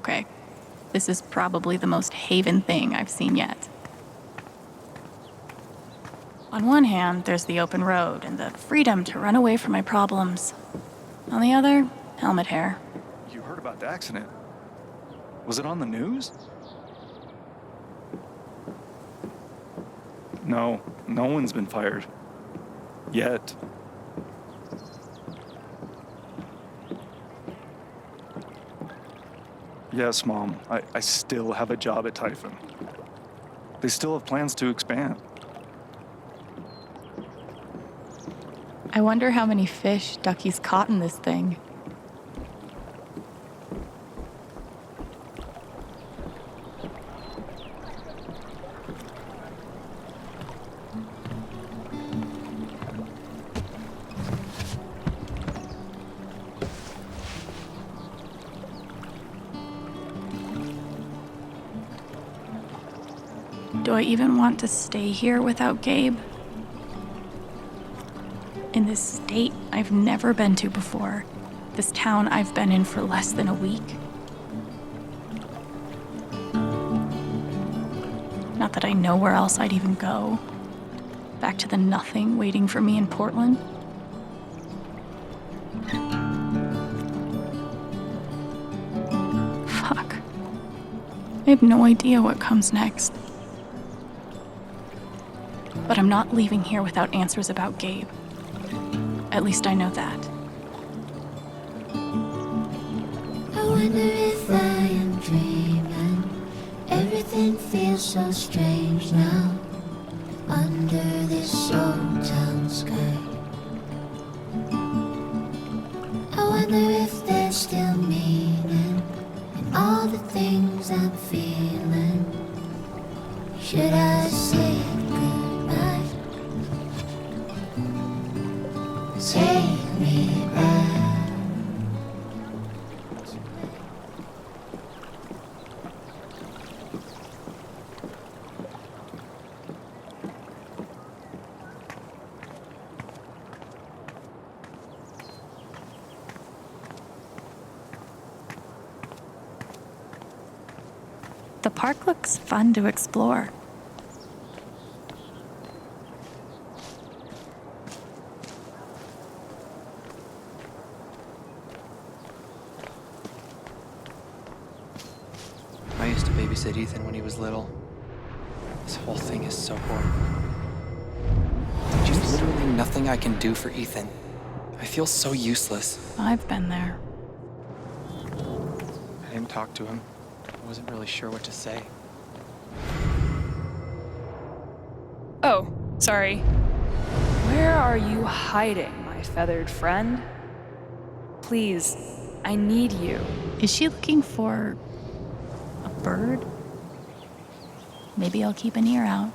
Okay, this is probably the most Haven thing I've seen yet. On one hand, there's the open road and the freedom to run away from my problems. On the other, helmet hair. You heard about the accident? Was it on the news? No one's been fired. Yet. Yes, Mom. I still have a job at Typhon. They still have plans to expand. I wonder how many fish Ducky's caught in this thing. Do I even want to stay here without Gabe? In this state I've never been to before. This town I've been in for less than a week. Not that I know where else I'd even go. Back to the nothing waiting for me in Portland. Fuck. I have no idea what comes next. But I'm not leaving here without answers about Gabe. At least I know that. I wonder if I am dreaming. Everything feels so strange now. Under this old town sky. I wonder if there's still meaning in all the things I'm feeling. Should I say goodbye? Take me back. The park looks fun to explore. I used to babysit Ethan when he was little. This whole thing is so horrible. There's literally nothing I can do for Ethan. I feel so useless. I've been there. I didn't talk to him. I wasn't really sure what to say. Oh, sorry. Where are you hiding, my feathered friend? Please, I need you. Is she looking for a bird? Maybe I'll keep an ear out.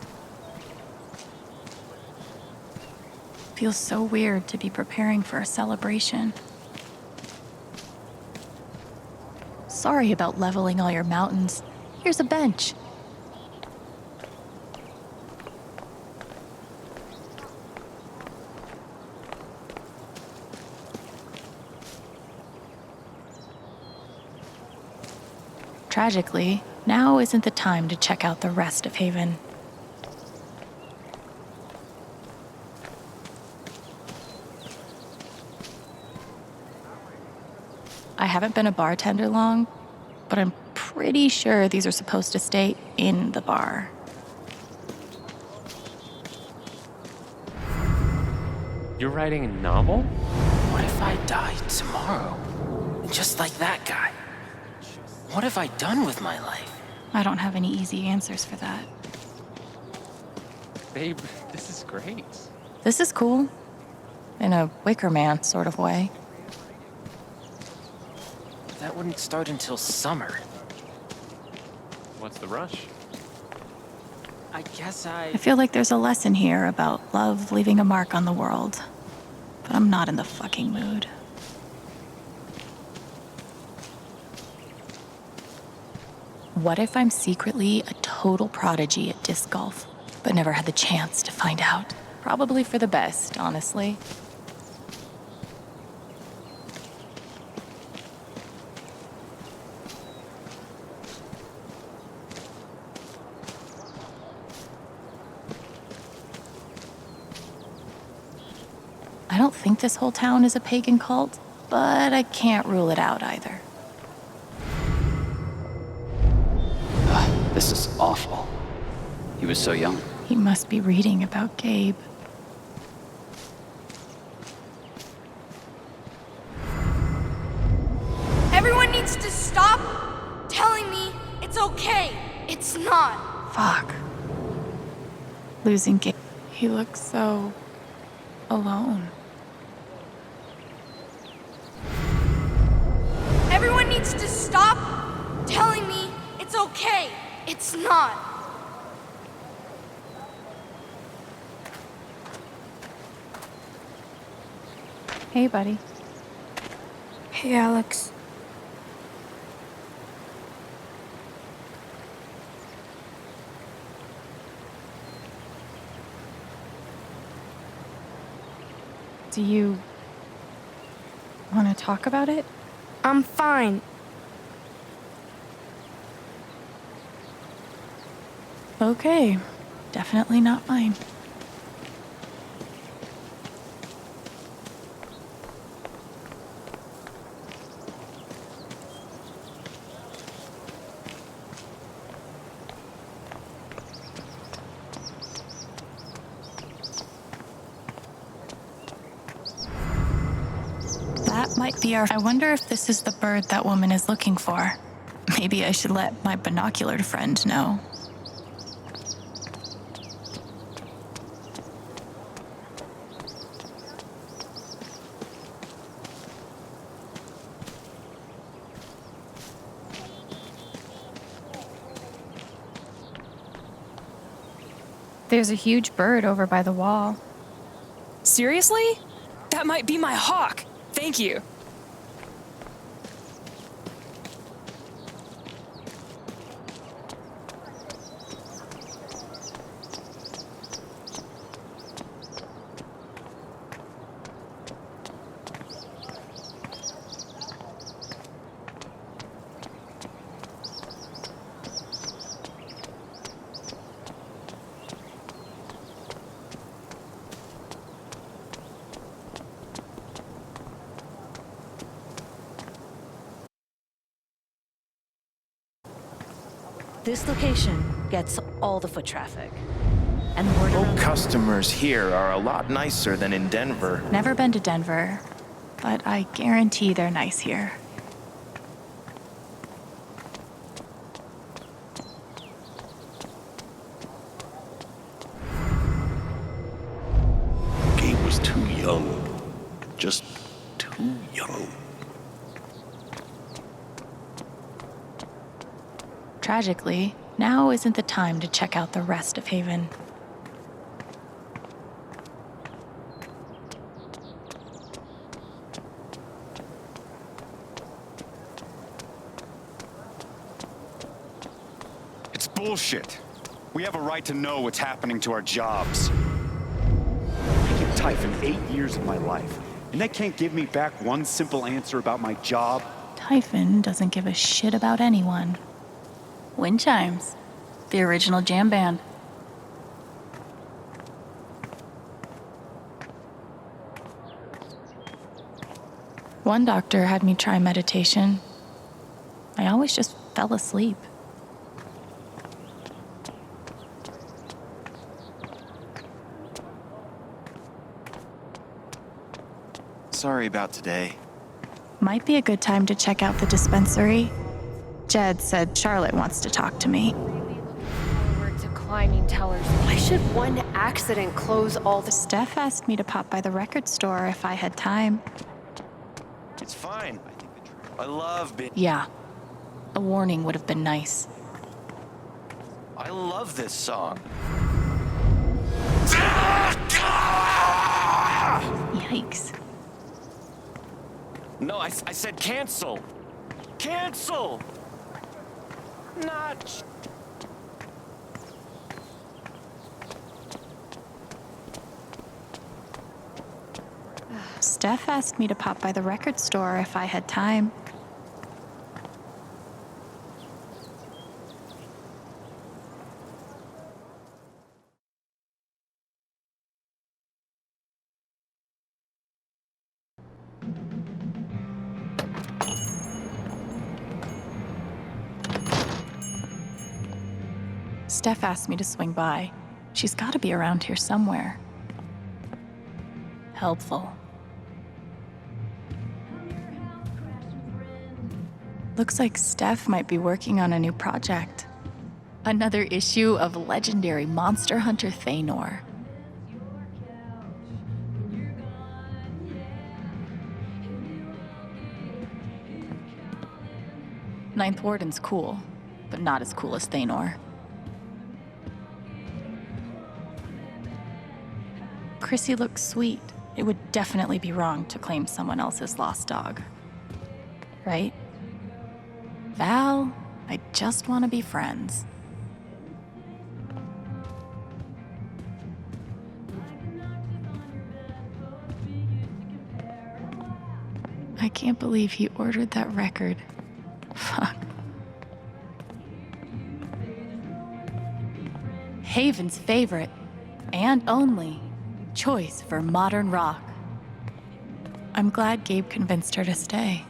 Feels so weird to be preparing for a celebration. Sorry about leveling all your mountains. Here's a bench. Tragically, now isn't the time to check out the rest of Haven. I haven't been a bartender long, but I'm pretty sure these are supposed to stay in the bar. You're writing a novel? What if I die tomorrow? Just like that guy? What have I done with my life? I don't have any easy answers for that. Babe, this is great. This is cool. In a Wicker Man sort of way. That wouldn't start until summer. What's the rush? I guess I feel like there's a lesson here about love leaving a mark on the world. But I'm not in the fucking mood. What if I'm secretly a total prodigy at disc golf, but never had the chance to find out? Probably for the best, honestly. I don't think this whole town is a pagan cult, but I can't rule it out either. This is awful. He was so young. He must be reading about Gabe. Everyone needs to stop telling me it's okay. It's not. Fuck. Losing Gabe. He looks so alone. Everyone needs to stop telling me it's okay. It's not. Hey, buddy. Hey, Alex. Do you want to talk about it? I'm fine. Okay. Definitely not mine. That might be our. I wonder if this is the bird that woman is looking for. Maybe I should let my binocular friend know. There's a huge bird over by the wall. Seriously? That might be my hawk. Thank you. This location gets all the foot traffic. And the word around Customers here are a lot nicer than in Denver. Never been to Denver, but I guarantee they're nice here. Gabe was too young. Just too young. Tragically, now isn't the time to check out the rest of Haven. It's bullshit. We have a right to know what's happening to our jobs. I give Typhon 8 years of my life, and they can't give me back one simple answer about my job. Typhon doesn't give a shit about anyone. Wind Chimes, the original jam band. One doctor had me try meditation. I always just fell asleep. Sorry about today. Might be a good time to check out the dispensary. Jed said Charlotte wants to talk to me. Forward to climbing tellers. Why should one accident close all the... Steph asked me to pop by the record store if I had time. It's fine. I love being... Yeah, a warning would have been nice. I love this song. Yikes. No, I said cancel. Cancel! Not... Steph asked me to pop by the record store if I had time. Steph asked me to swing by. She's got to be around here somewhere. Helpful. Looks like Steph might be working on a new project. Another issue of legendary monster hunter Thanor. Ninth Warden's cool, but not as cool as Thanor. Chrissy looks sweet. It would definitely be wrong to claim someone else's lost dog. Right? Val, I just want to be friends. I can't believe he ordered that record. Fuck. Haven's favorite, and only, choice for modern rock. I'm glad Gabe convinced her to stay.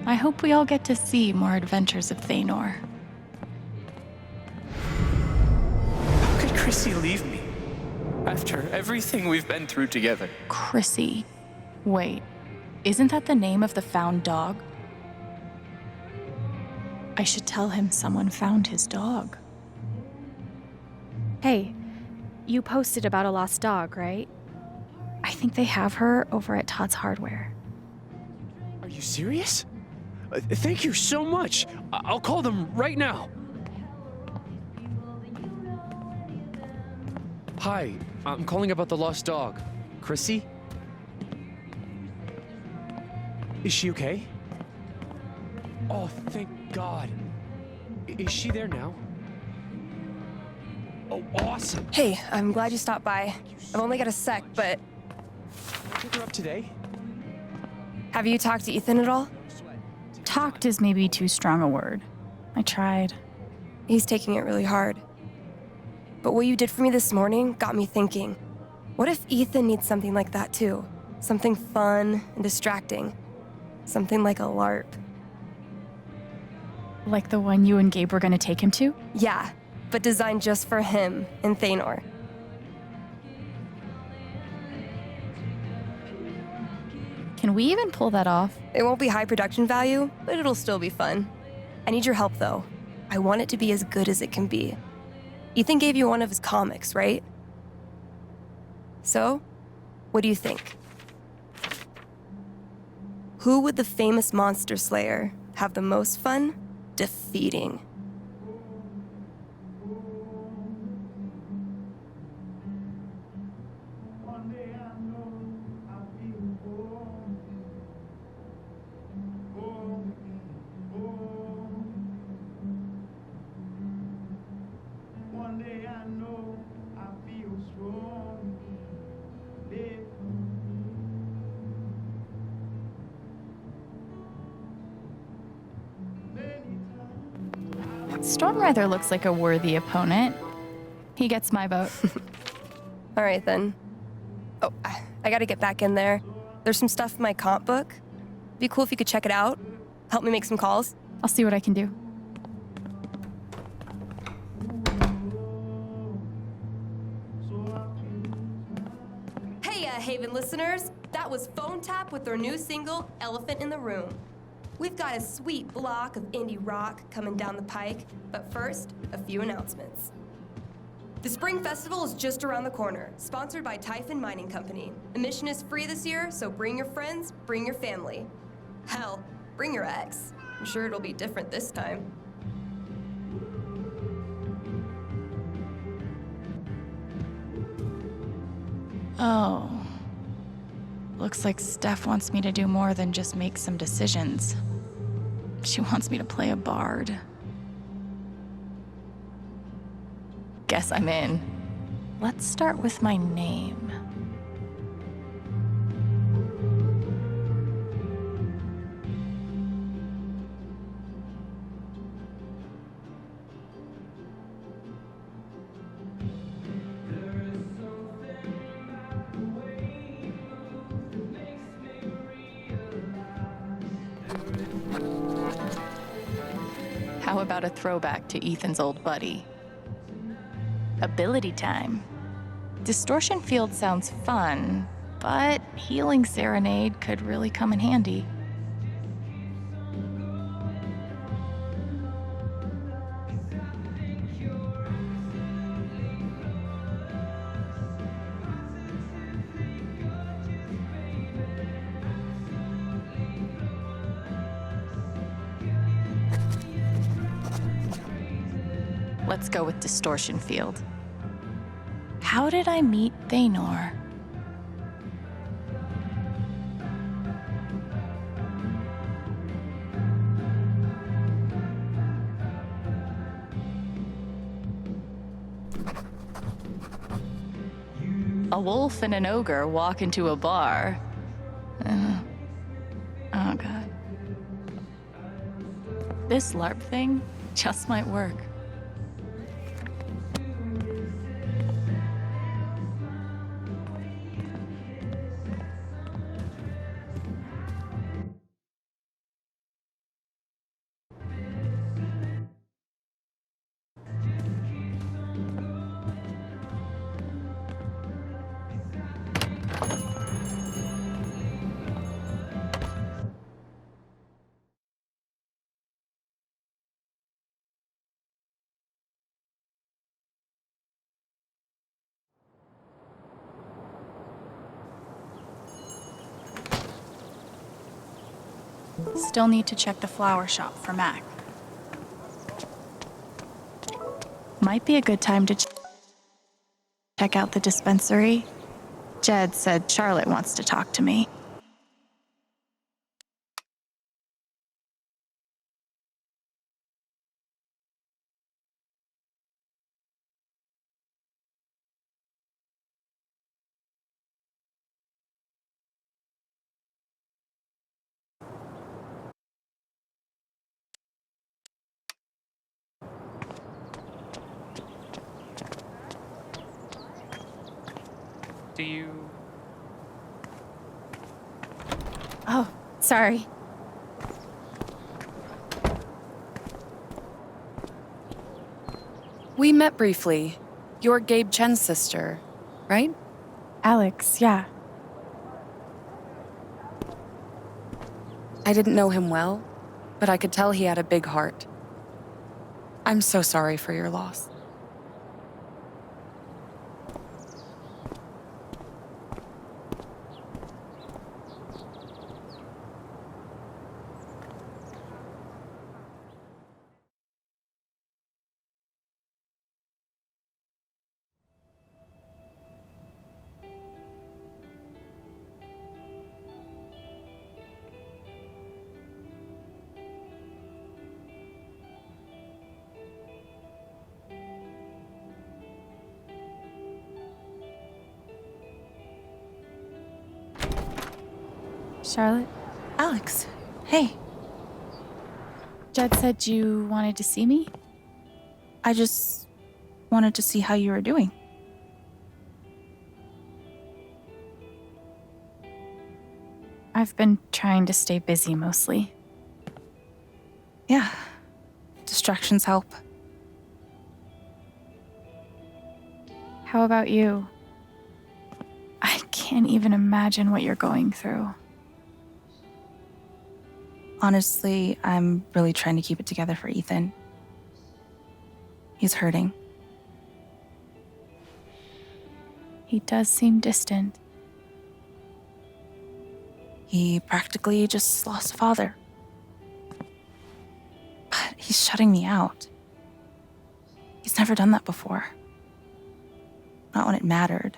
I hope we all get to see more adventures of Thanor. How could Chrissy leave me? After everything we've been through together. Chrissy. Wait, isn't that the name of the found dog? I should tell him someone found his dog. Hey, you posted about a lost dog, right? I think they have her over at Todd's Hardware. Are you serious? Thank you so much. I'll call them right now. Hi, I'm calling about the lost dog. Chrissy? Is she okay? Oh, thank God. Is she there now? Oh, awesome. Hey, I'm glad you stopped by. I've only got a sec, but Pick her up today? have you talked to Ethan at all? Talked is maybe too strong a word. I tried. He's taking it really hard. But what you did for me this morning got me thinking. What if Ethan needs something like that too? Something fun and distracting. Something like a LARP. Like the one you and Gabe were gonna take him to? Yeah, but designed just for him and Thanor. Can we even pull that off? It won't be high production value, but it'll still be fun. I need your help though. I want it to be as good as it can be. Ethan gave you one of his comics, right? So, what do you think? Who would the famous monster slayer have the most fun defeating? Stormrather looks like a worthy opponent. He gets my vote. All right then. Oh, I gotta get back in there. There's some stuff in my comp book. Be cool if you could check it out. Help me make some calls. I'll see what I can do. Hey, Haven listeners. That was Phone Tap with their new single, Elephant in the Room. We've got a sweet block of indie rock coming down the pike, but first, a few announcements. The Spring Festival is just around the corner, sponsored by Typhon Mining Company. Admission is free this year, so bring your friends, bring your family. Hell, bring your ex. I'm sure it'll be different this time. Oh. Looks like Steph wants me to do more than just make some decisions. She wants me to play a bard. Guess I'm in. Let's start with my name. How about a throwback to Ethan's old buddy? Ability time. Distortion Field sounds fun, but Healing Serenade could really come in handy. Let's go with Distortion Field. How did I meet Thanor? A wolf and an ogre walk into a bar. Oh, God. This LARP thing just might work. Still need to check the flower shop for Mac. Might be a good time to check out the dispensary. Jed said Charlotte wants to talk to me. Do you... Oh, sorry. We met briefly. You're Gabe Chen's sister, right? Alex, yeah. I didn't know him well, but I could tell he had a big heart. I'm so sorry for your loss. Charlotte? Alex, hey. Jed said you wanted to see me? I just wanted to see how you were doing. I've been trying to stay busy mostly. Yeah, distractions help. How about you? I can't even imagine what you're going through. Honestly, I'm really trying to keep it together for Ethan. He's hurting. He does seem distant. He practically just lost a father. But he's shutting me out. He's never done that before. Not when it mattered.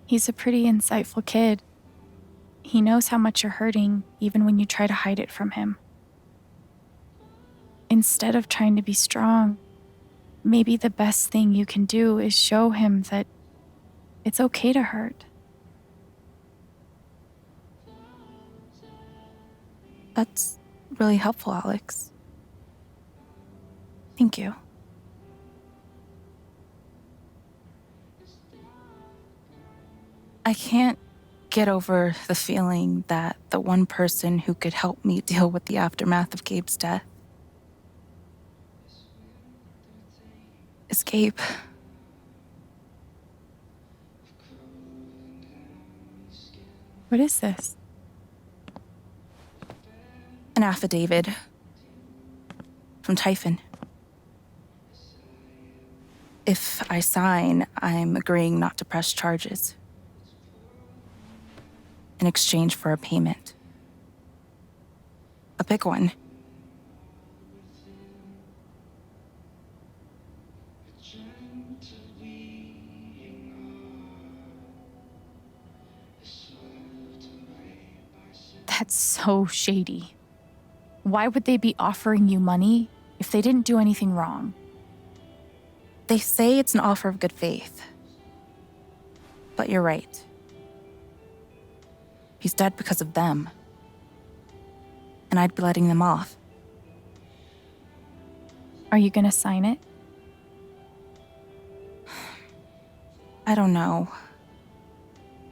He's a pretty insightful kid. He knows how much you're hurting, even when you try to hide it from him. Instead of trying to be strong, maybe the best thing you can do is show him that it's okay to hurt. That's really helpful, Alex. Thank you. I can't get over the feeling that the one person who could help me deal with the aftermath of Gabe's death is Gabe. What is this? An affidavit from Typhon. If I sign, I'm agreeing not to press charges in exchange for a payment. A big one. That's so shady. Why would they be offering you money if they didn't do anything wrong? They say it's an offer of good faith. But you're right. He's dead because of them. And I'd be letting them off. Are you gonna sign it? I don't know.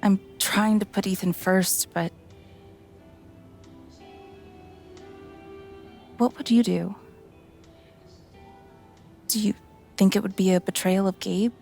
I'm trying to put Ethan first, but... What would you do? Do you think it would be a betrayal of Gabe?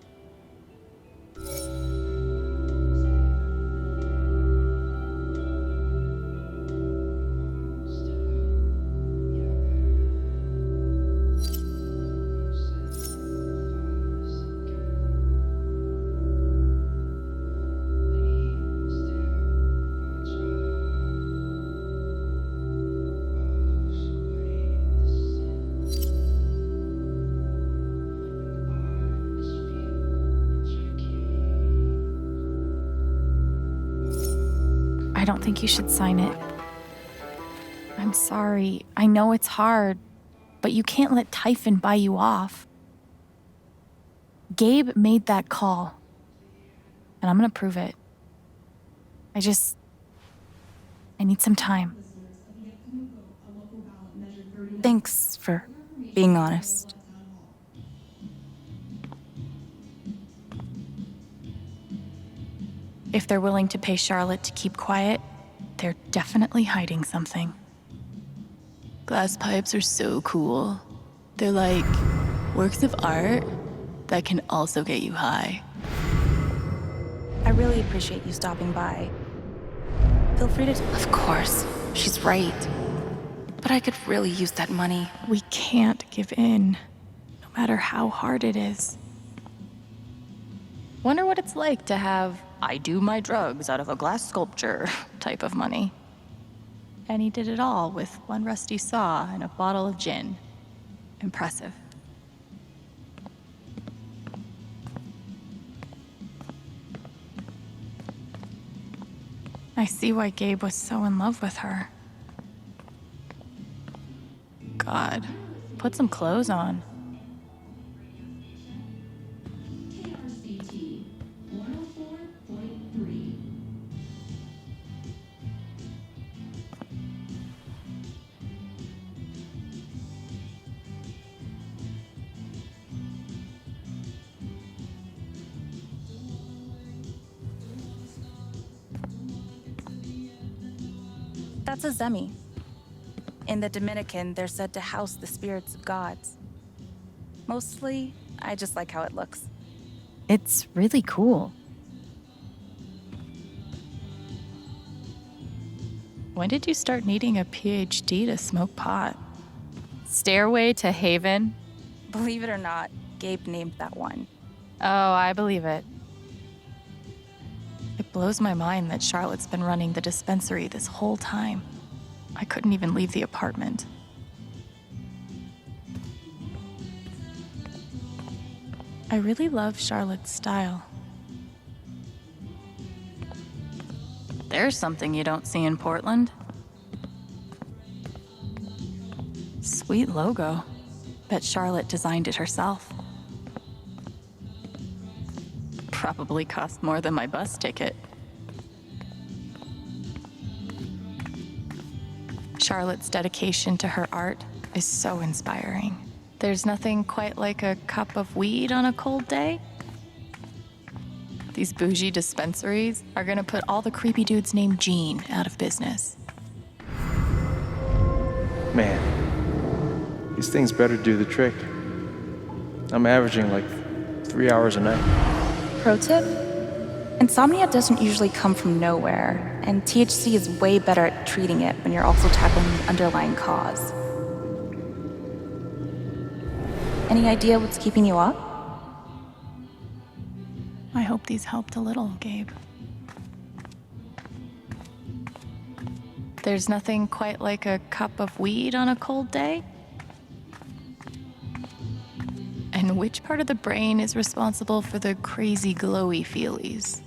I don't think you should sign it. I'm sorry. I know it's hard, but you can't let Typhon buy you off. Gabe made that call, and I'm gonna prove it. I need some time. Thanks for being honest. If they're willing to pay Charlotte to keep quiet, they're definitely hiding something. Glass pipes are so cool. They're like works of art that can also get you high. I really appreciate you stopping by. Feel free to... Of course, she's right. But I could really use that money. We can't give in, no matter how hard it is. Wonder what it's like to have I do my drugs out of a glass sculpture type of money. And he did it all with one rusty saw and a bottle of gin. Impressive. I see why Gabe was so in love with her. God, put some clothes on. That's a zemi. In the Dominican, they're said to house the spirits of gods. Mostly, I just like how it looks. It's really cool. When did you start needing a PhD to smoke pot? Stairway to Haven? Believe it or not, Gabe named that one. Oh, I believe it. It blows my mind that Charlotte's been running the dispensary this whole time. I couldn't even leave the apartment. I really love Charlotte's style. There's something you don't see in Portland. Sweet logo. Bet Charlotte designed it herself. Probably cost more than my bus ticket. Charlotte's dedication to her art is so inspiring. There's nothing quite like a cup of weed on a cold day. These bougie dispensaries are gonna put all the creepy dudes named Gene out of business. Man, these things better do the trick. I'm averaging like 3 hours a night. Pro tip? Insomnia doesn't usually come from nowhere, and THC is way better at treating it when you're also tackling the underlying cause. Any idea what's keeping you up? I hope these helped a little, Gabe. There's nothing quite like a cup of weed on a cold day? And which part of the brain is responsible for the crazy glowy feelies?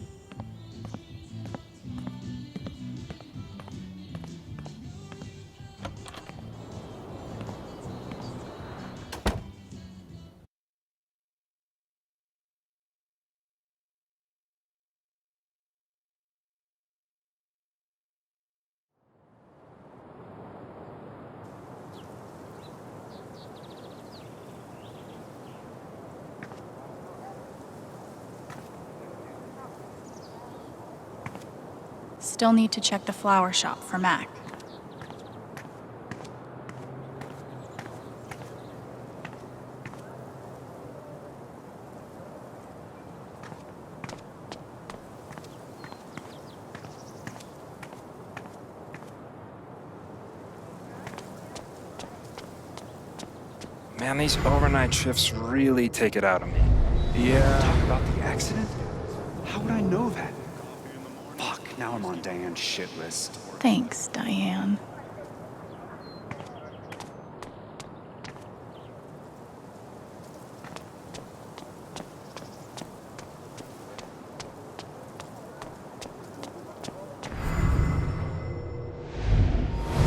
Still need to check the flower shop for Mac. Man, these overnight shifts really take it out of me. Yeah. Talk about the accident? How would I know that? Fuck, now I'm on Diane's shit list. Thanks, Diane.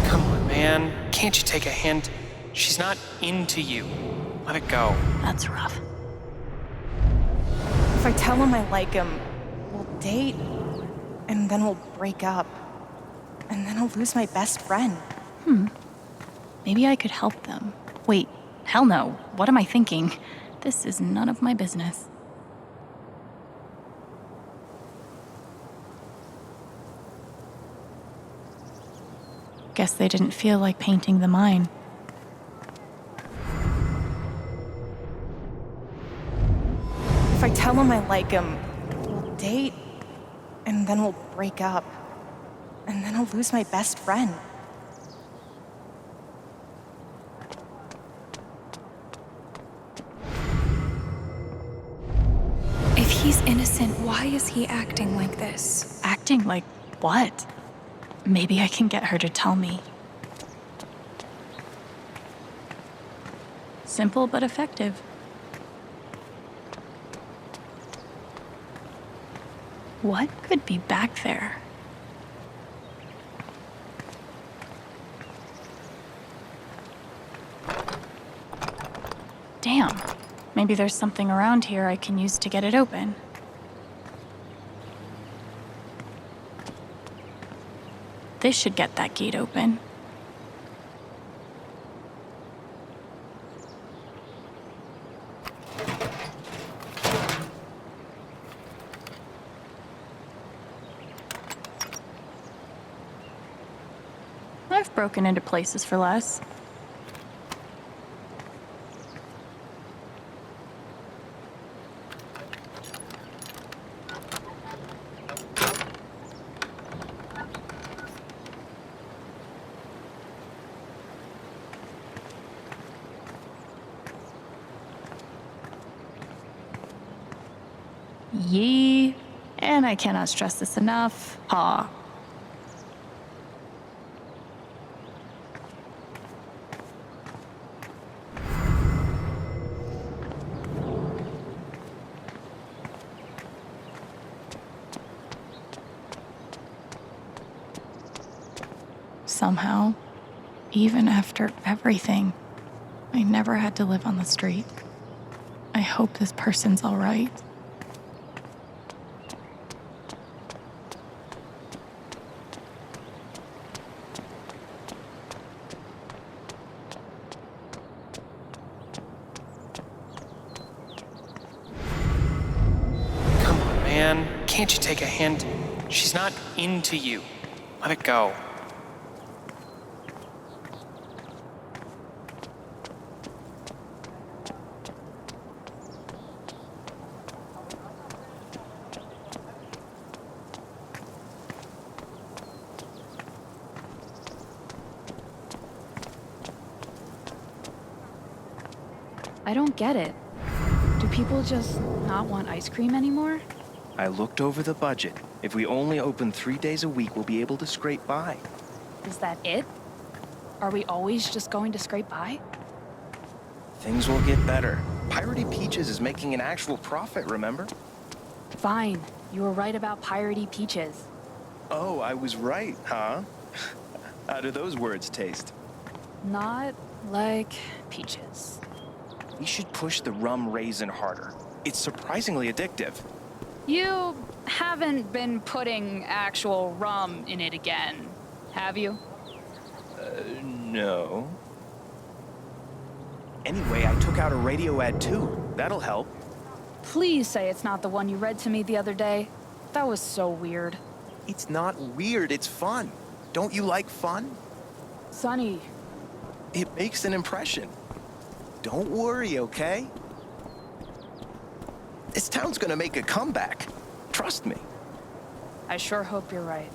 Come on, man. Can't you take a hint? She's not into you. Let it go. That's rough. If I tell him I like him, we'll date, and then we'll break up. And then I'll lose my best friend. Maybe I could help them. Wait, hell no. What am I thinking? This is none of my business. Guess they didn't feel like painting the mine. If I tell him I like him, we'll date, and then we'll break up. And then I'll lose my best friend. If he's innocent, why is he acting like this? Acting like what? Maybe I can get her to tell me. Simple but effective. What could be back there? Damn. Maybe there's something around here I can use to get it open. This should get that gate open. I've broken into places for less. Yee. And I cannot stress this enough. Ha. Somehow, even after everything, I never had to live on the street. I hope this person's all right. Come on, man. can't you take a hint? She's not into you. Let it go. I don't get it. Do people just not want ice cream anymore? I looked over the budget. If we only open 3 days a week, we'll be able to scrape by. Is that it? Are we always just going to scrape by? Things will get better. Piratey Peaches is making an actual profit, remember? Fine. You were right about Piratey Peaches. Oh, I was right, huh? How do those words taste? Not like peaches. We should push the rum raisin harder. It's surprisingly addictive. You haven't been putting actual rum in it again, have you? No. Anyway, I took out a radio ad too. That'll help. Please say it's not the one you read to me the other day. That was so weird. It's not weird, it's fun. Don't you like fun? Sonny. It makes an impression. Don't worry, okay? This town's gonna make a comeback. Trust me. I sure hope you're right.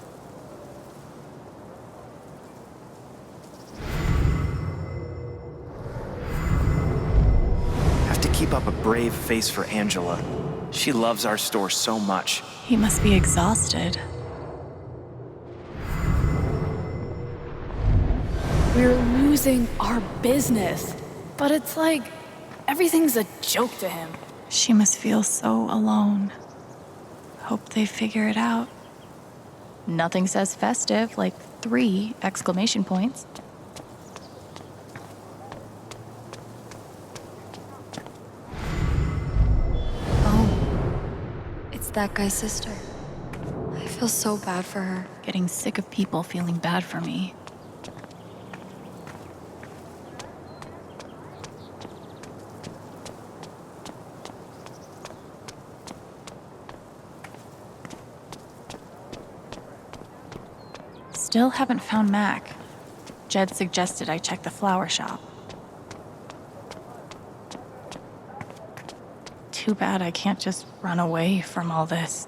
Have to keep up a brave face for Angela. She loves our store so much. He must be exhausted. We're losing our business. But it's like everything's a joke to him. She must feel so alone. Hope they figure it out. Nothing says festive like 3 exclamation points. It's that guy's sister. I feel so bad for her. Getting sick of people feeling bad for me. Still haven't found Mac. Jed suggested I check the flower shop. Too bad I can't just run away from all this.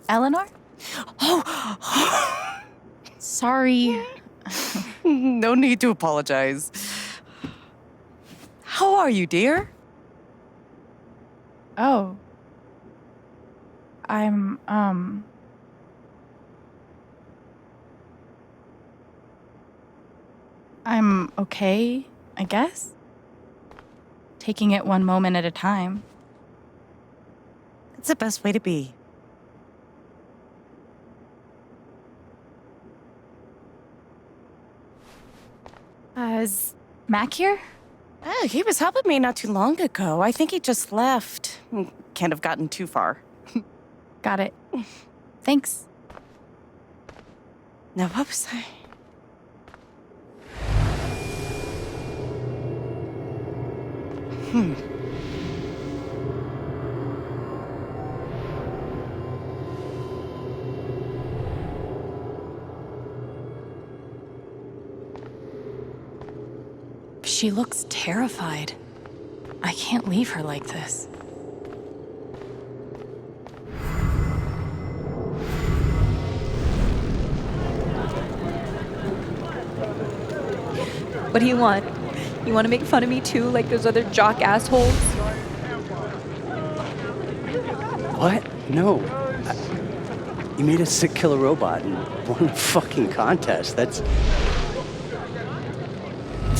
Eleanor? Oh! Sorry. No need to apologize. How are you, dear? Oh. I'm okay, I guess. Taking it one moment at a time. It's the best way to be. Is Mac here? He was helping me not too long ago. I think he just left. Can't have gotten too far. Got it. Thanks. Now, what was I? She looks terrified. I can't leave her like this. What do you want? You want to make fun of me too, like those other jock assholes? What? No. You made a sick killer robot and won a fucking contest. That's...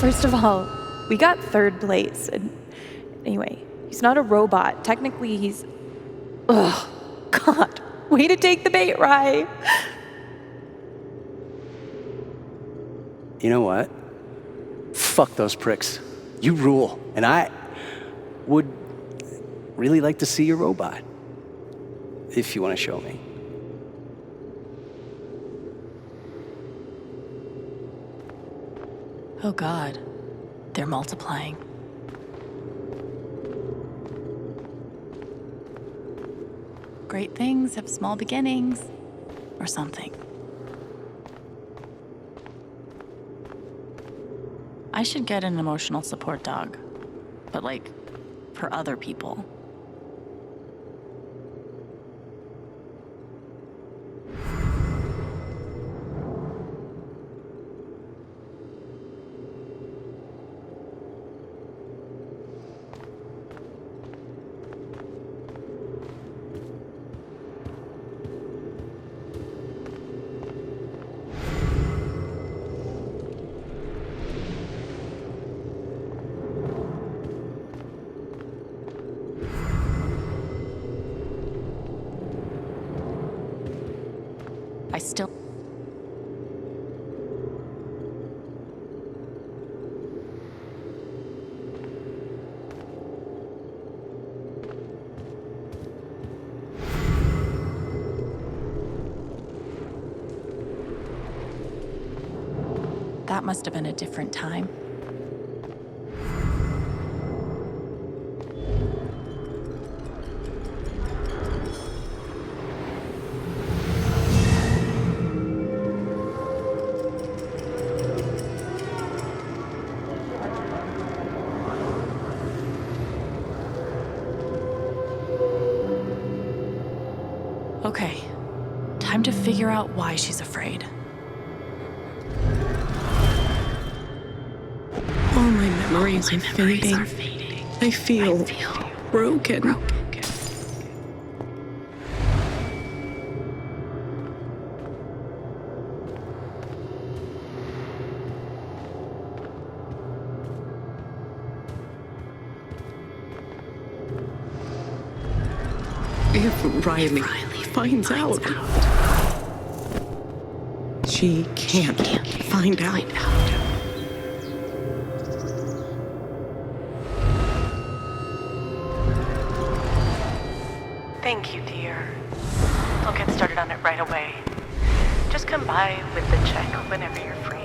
First of all, we got third place. And anyway, he's not a robot. Technically, he's... Ugh, God. Way to take the bait, Rye. You know what? Fuck those pricks. You rule. And I would really like to see your robot. If you want to show me. Oh God, they're multiplying. Great things have small beginnings, or something. I should get an emotional support dog, but like, for other people. I still... That must have been a different time. Okay, time to figure out why she's afraid. All my memories are fading. I feel broken. If Riley finds out, she can't find out. Thank you, dear. I'll get started on it right away. Just come by with the check whenever you're free.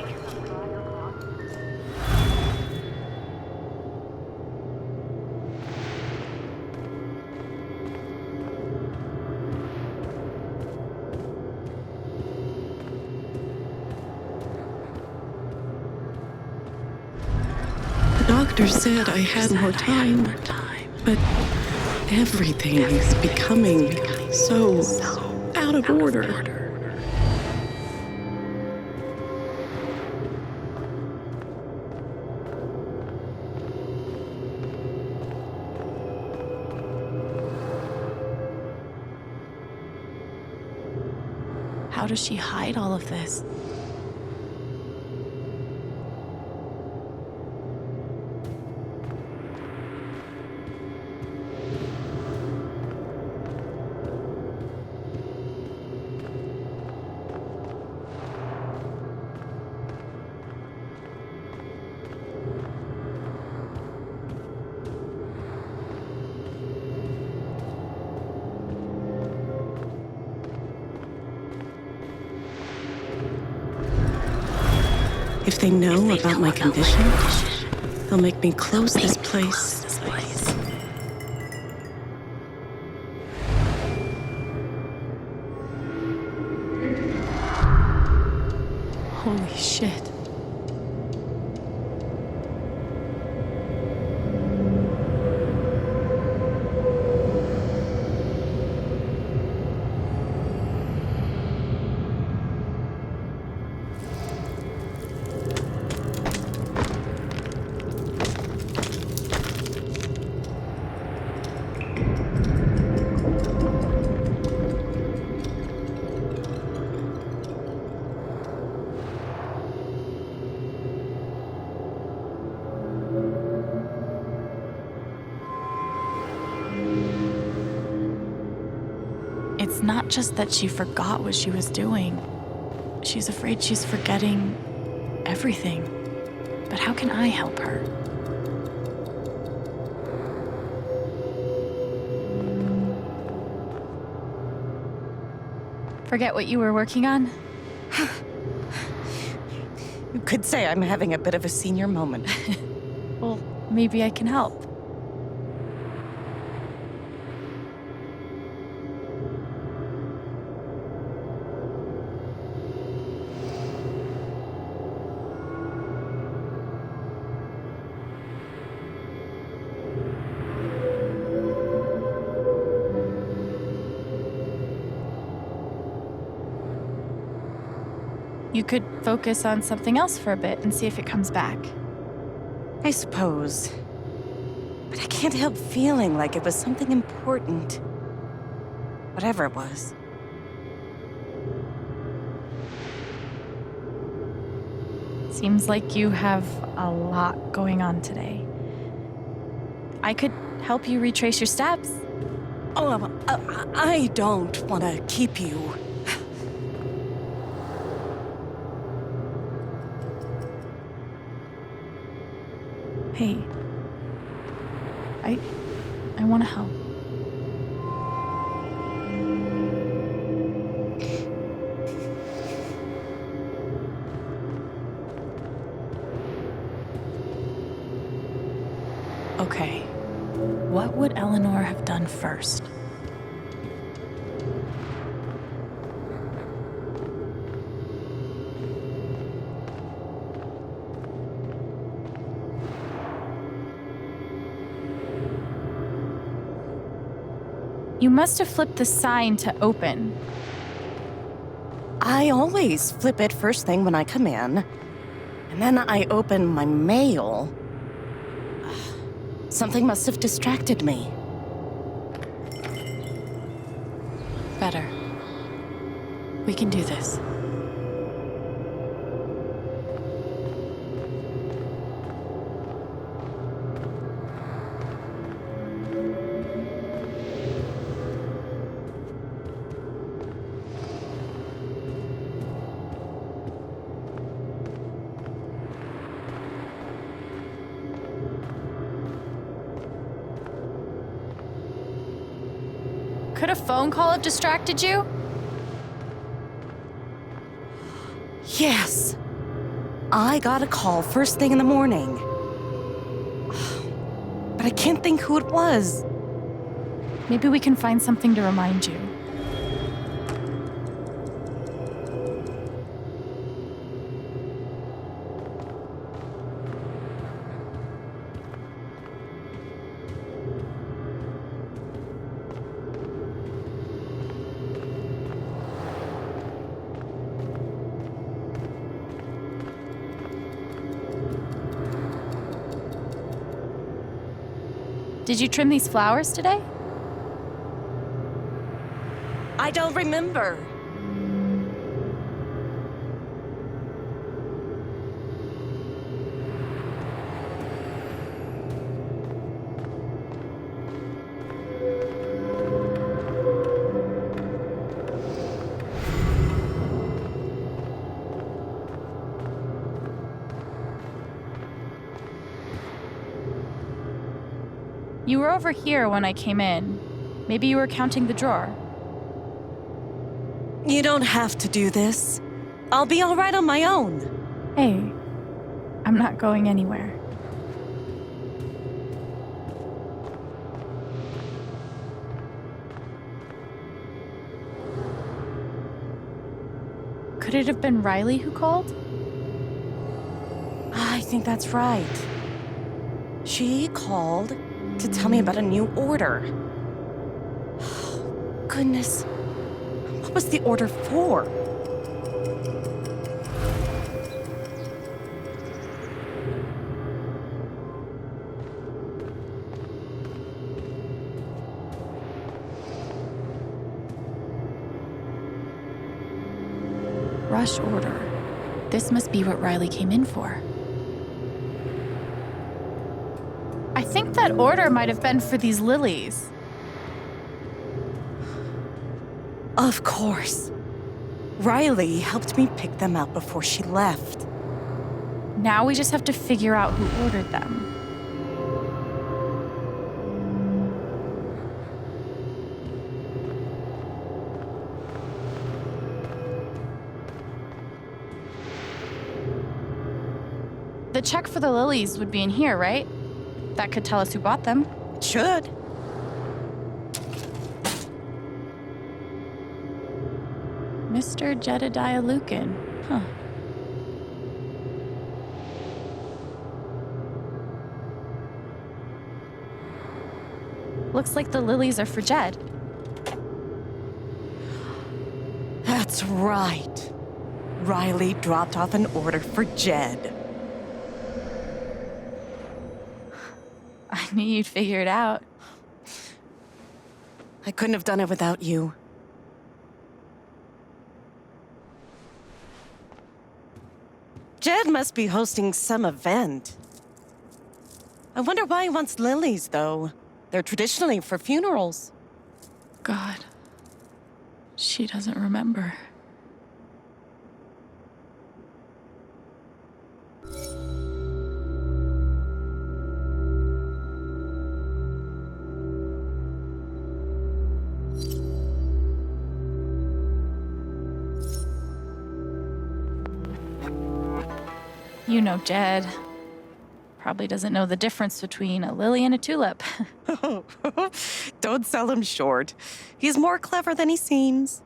The doctor said I had more time, but everything is becoming so out of order. How does she hide all of this? If they know about my condition, they'll make me close this place. Holy shit. it's not just that she forgot what she was doing. She's afraid she's forgetting everything. But how can I help her? Forget what you were working on? You could say I'm having a bit of a senior moment. Well, maybe I can help. You could focus on something else for a bit and see if it comes back. I suppose. But I can't help feeling like it was something important. Whatever it was. Seems like you have a lot going on today. I could help you retrace your steps. Oh, I don't want to keep you. Hey, I want to help. Okay, what would Eleanor have done first? You must have flipped the sign to open. I always flip it first thing when I come in, and then I open my mail. Something must have distracted me. Better. We can do this. Could a phone call have distracted you? Yes. I got a call first thing in the morning. But I can't think who it was. Maybe we can find something to remind you. Did you trim these flowers today? I don't remember. You were over here when I came in. Maybe you were counting the drawer. You don't have to do this. I'll be all right on my own. Hey, I'm not going anywhere. Could it have been Riley who called? I think that's right. She called to tell me about a new order. Goodness. What was the order for? Rush order. This must be what Riley came in for. I think that order might have been for these lilies. Of course. Riley helped me pick them out before she left. Now we just have to figure out who ordered them. The check for the lilies would be in here, right? That could tell us who bought them. It should. Mr. Jedediah Lucan. Huh. Looks like the lilies are for Jed. That's right. Riley dropped off an order for Jed. I knew you'd figure it out. I couldn't have done it without you. Jed must be hosting some event. I wonder why he wants lilies, though. They're traditionally for funerals. God. She doesn't remember. You know Jed. Probably doesn't know the difference between a lily and a tulip. Don't sell him short. He's more clever than he seems.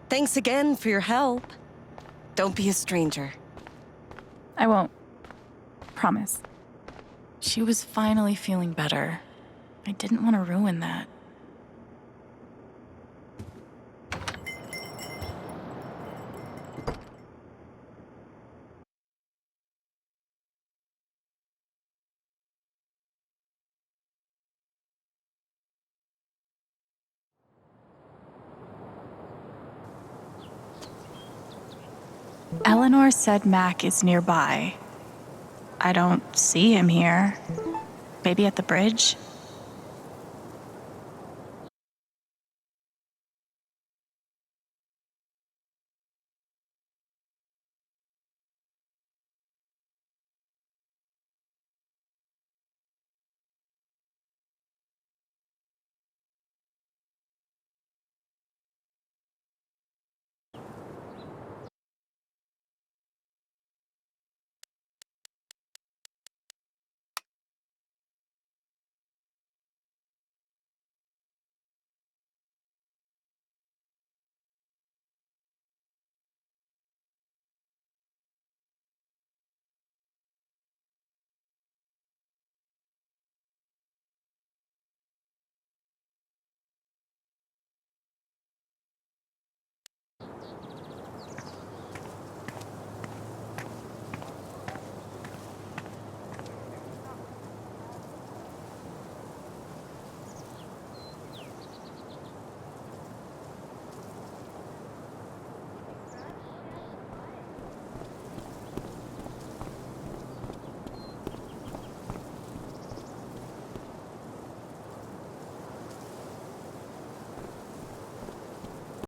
Thanks again for your help. Don't be a stranger. I won't. Promise. She was finally feeling better. I didn't want to ruin that. Eleanor said Mac is nearby. I don't see him here. Maybe at the bridge?